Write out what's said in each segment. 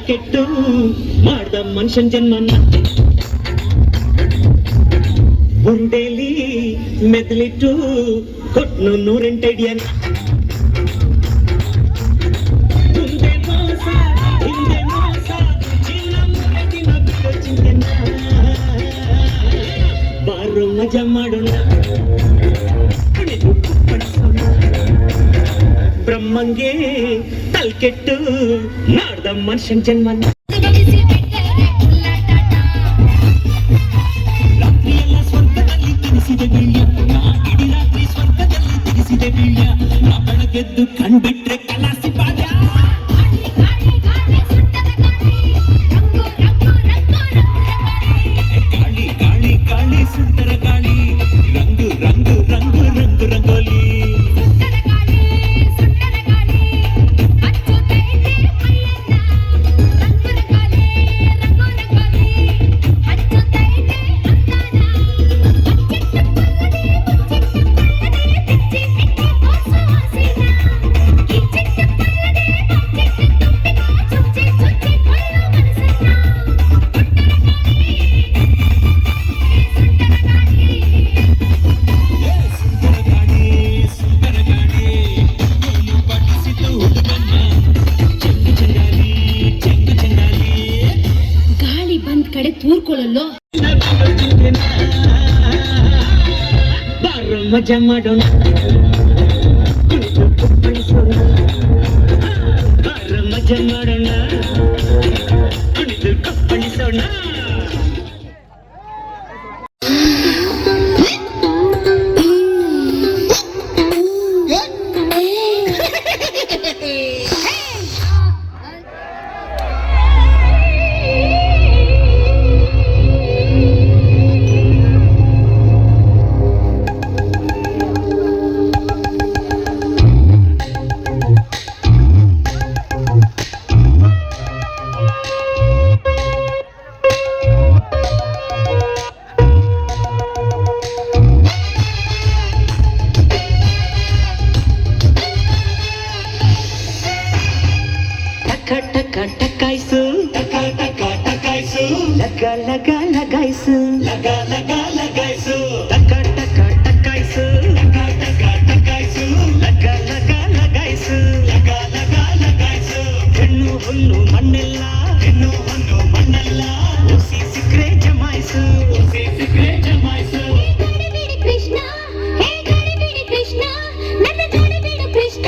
ತಲ್ಕೆಟ್ಟು ಮಾಡ್ದ ಮನುಷ್ಯನ್ ಜನ್ಮನ್ನ ಗುಂಡೇಲಿ ಮೆದಲಿಟ್ಟು ಕೊಟ್ನು 108 ಅಡಿಯನ್ನ ಮುಂದೆ ಮೋಸ ಹಿಂದೆ ಮೋಸ ಚಿನ್ನ ಮುಗಿದಿನ ಬಿಡೋ ಚಿಂತೆನ ಬಾರು ಮಜಾ ಮಾಡೋಣ ಬ್ರಹ್ಮಂಗೆ ತಲ್ಕೆಟ್ಟು ಮಾಡ್ದ ಮನುಷ್ಯನ್ ಜನ್ಮನ್ನ ರಾತ್ರಿಯೆಲ್ಲ ಸ್ವರ್ಗದಲ್ಲಿ ತಿನಿಸಿದೆ ಬೀಳ್ಯ ನಾ ಇಡೀ ರಾತ್ರಿ ಸ್ವರ್ಗದಲ್ಲಿ ತಿನಿಸಿದೆ ಬೀಳ್ಯ ನಾ ಬೆಳಗೆದ್ದು ಕಣ್ಬಿಟ್ರೆ ಕಲಾಸಿ ಬಾಜ ಗಾಳಿ ಗಾಳಿ ಗಾಳಿ ಸುಂದರ ಗಾಳಿ ರಂಗು ರಂಗು ರಂಗು ರಂಗು ರಂಗೋಲಿ ಕಡೆ ತೂರ್ಕೊಳ್ಳಲ್ಲೋ ಬಾರ ಮಜಾ ಮಾಡೋಣ ಬಾರ ಮಜಾ ಮಾಡೋಣ ಕುಣಿದು ಕಪ್ಪಳಿಸೋಣ ಟಕಾಯ್ಸು ಟಕ ಟಕ ಟಕಾಯ್ಸು ಲಗ ಲಗ ಲಗಾಯ್ಸು ಲಗ ಲಗ ಲಗಾಯ್ಸು ಟಕ ಟಕ ಟಕಾಯ್ಸು ಟಕ ಟಕ ಟಕಾಯ್ಸು ಲಗ ಲಗ ಲಗಾಯ್ಸು ಲಗ ಲಗ ಲಗಾಯ್ಸು ಹೆಣ್ಣು ಹುಲ್ಲು ಮಣ್ಣೆಲ್ಲ ಹೆಣ್ಣು ಹುಲ್ಲು ಮಣ್ಣೆಲ್ಲ ಉಸಿ ಸಿಕ್ರೆ ಜಮಾಯ್ಸು ಉಸಿ ಸಿಕ್ರೆ ಜಮಾಯ್ಸು ಕೃಷ್ಣ ಹೇ ಗಡಿಬಿಡಿ ಕೃಷ್ಣ ನನ್ನ ಗಡಿಬಿಡು ಕೃಷ್ಣ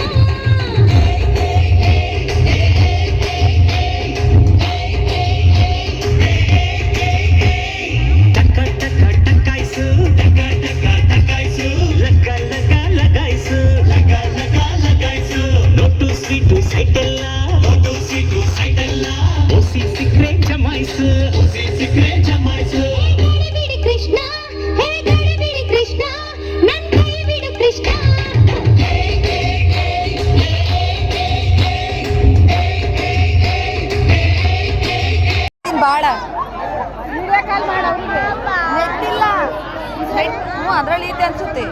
ಬಾಳ ಅದ್ರಲ್ಲಿ ಇದೆ ಅನ್ಸುತ್ತೆ.